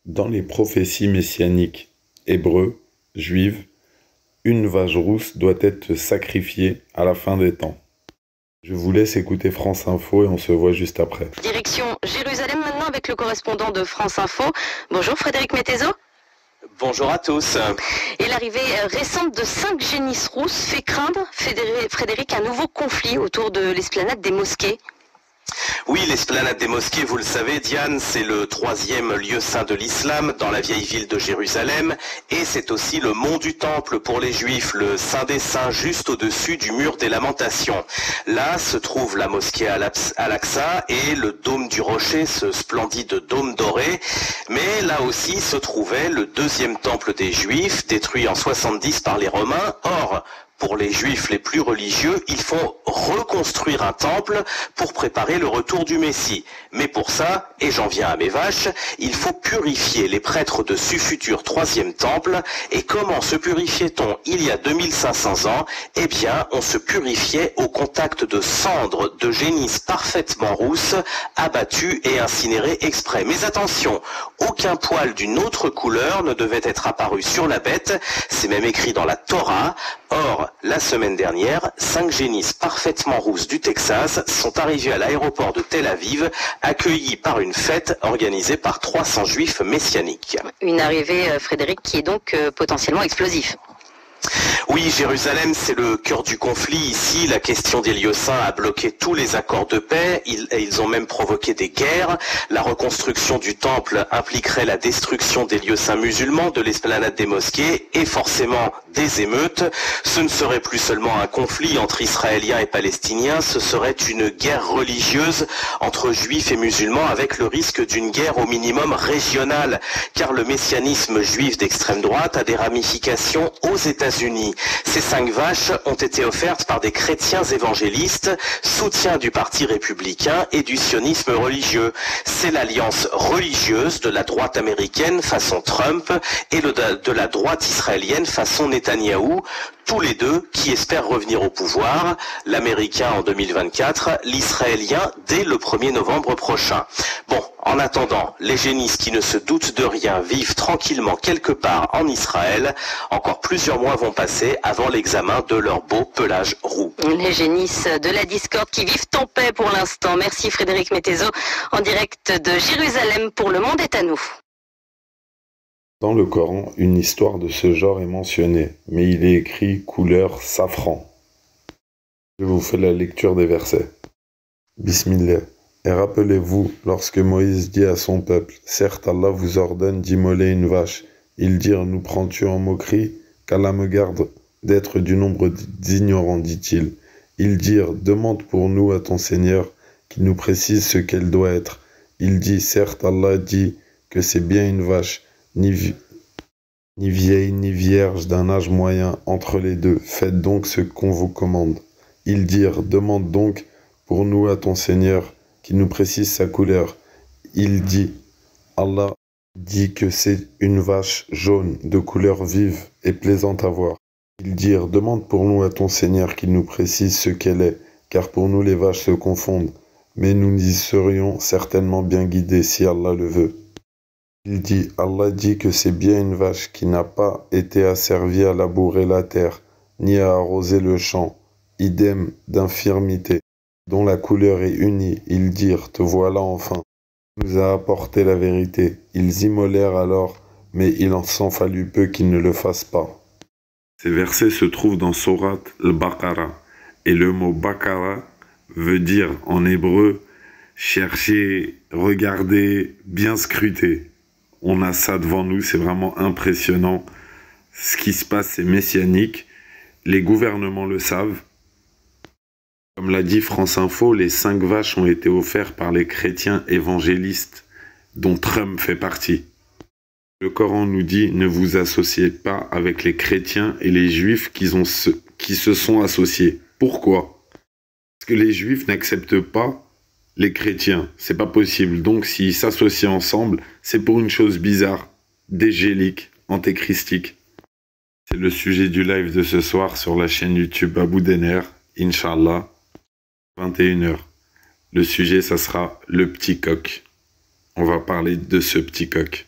Dans les prophéties messianiques hébreux, juives, une vache rousse doit être sacrifiée à la fin des temps. Je vous laisse écouter France Info et on se voit juste après. Direction Jérusalem maintenant avec le correspondant de France Info. Bonjour Frédéric Mettezo. Bonjour à tous. Et l'arrivée récente de 5 génisses rousses fait craindre, Frédéric, un nouveau conflit autour de l'esplanade des mosquées. Oui, l'esplanade des mosquées, vous le savez, Diane, c'est le 3e lieu saint de l'islam dans la vieille ville de Jérusalem et c'est aussi le mont du temple pour les juifs, le saint des saints juste au-dessus du mur des lamentations. Là se trouve la mosquée Al-Aqsa et le dôme du rocher, ce splendide dôme doré. Mais là aussi se trouvait le 2e temple des juifs, détruit en 70 par les Romains. Or, pour les juifs les plus religieux, il faut reconstruire un temple pour préparer le retour du Messie. Mais pour ça, et j'en viens à mes vaches, il faut purifier les prêtres de ce futur 3e temple. Et comment se purifiait-on il y a 2500 ans? Eh bien, on se purifiait au contact de cendres de génisses parfaitement rousses, abattues et incinérées exprès. Mais attention, aucun poil d'une autre couleur ne devait être apparu sur la bête, c'est même écrit dans la Torah. Or, la semaine dernière, 5 génisses parfaitement rousses du Texas sont arrivées à l'aéroport de Tel Aviv, accueillies par une fête organisée par 300 juifs messianiques. Une arrivée, Frédéric, qui est donc potentiellement explosive. Oui, Jérusalem, c'est le cœur du conflit. Ici, la question des lieux saints a bloqué tous les accords de paix. Ils ont même provoqué des guerres. La reconstruction du temple impliquerait la destruction des lieux saints musulmans, de l'esplanade des mosquées et forcément des émeutes. Ce ne serait plus seulement un conflit entre Israéliens et Palestiniens, ce serait une guerre religieuse entre juifs et musulmans avec le risque d'une guerre au minimum régionale, car le messianisme juif d'extrême droite a des ramifications aux États-Unis. Ces 5 vaches ont été offertes par des chrétiens évangélistes, soutiens du Parti républicain et du sionisme religieux. C'est l'alliance religieuse de la droite américaine façon Trump et de la droite israélienne façon Netanyahou, tous les deux qui espèrent revenir au pouvoir, l'américain en 2024, l'israélien dès le 1er novembre prochain. Bon, en attendant, les génisses qui ne se doutent de rien vivent tranquillement quelque part en Israël. Encore plusieurs mois vont passer avant l'examen de leur beau pelage roux. Les génisses de la discorde qui vivent en paix pour l'instant. Merci Frédéric Mettezo en direct de Jérusalem pour Le Monde est à nous. Dans le Coran, une histoire de ce genre est mentionnée, mais il est écrit couleur safran. Je vous fais la lecture des versets. Bismillah. Et rappelez-vous, lorsque Moïse dit à son peuple, « Certes, Allah vous ordonne d'immoler une vache. » Ils dirent, « Nous prends-tu en moquerie? Qu'Allah me garde d'être du nombre d'ignorants, dit-il. » Ils dirent, « Demande pour nous à ton Seigneur qu'il nous précise ce qu'elle doit être. » Il dit, « Certes, Allah dit que c'est bien une vache, ni vieille ni vierge d'un âge moyen entre les deux. Faites donc ce qu'on vous commande. » Ils dirent, « Demande donc pour nous à ton Seigneur qu'il nous précise sa couleur. » Il dit, « Allah dit que c'est une vache jaune, de couleur vive et plaisante à voir. » Ils dirent, « Demande pour nous à ton Seigneur qu'il nous précise ce qu'elle est, car pour nous les vaches se confondent, mais nous y serions certainement bien guidés si Allah le veut. » Il dit, « Allah dit que c'est bien une vache qui n'a pas été asservie à labourer la terre, ni à arroser le champ, idem d'infirmité, dont la couleur est unie. » Ils dirent, « Te voilà enfin. » Nous a apporté la vérité. Ils immolèrent alors, mais il en s'en fallut peu qu'ils ne le fassent pas. Ces versets se trouvent dans Sourate al-Baqarah, et le mot Baqarah veut dire en hébreu chercher, regarder, bien scruter. On a ça devant nous, c'est vraiment impressionnant. Ce qui se passe, c'est messianique. Les gouvernements le savent. Comme l'a dit France Info, les 5 vaches ont été offertes par les chrétiens évangélistes, dont Trump fait partie. Le Coran nous dit « Ne vous associez pas avec les chrétiens et les juifs qui se sont associés. » Pourquoi? Parce que les juifs n'acceptent pas les chrétiens. C'est pas possible. Donc s'ils s'associent ensemble, c'est pour une chose bizarre, dégélique, antéchristique. C'est le sujet du live de ce soir sur la chaîne YouTube Abou Denner, Inch'Allah. 21h. Le sujet, ça sera le petit coq. On va parler de ce petit coq.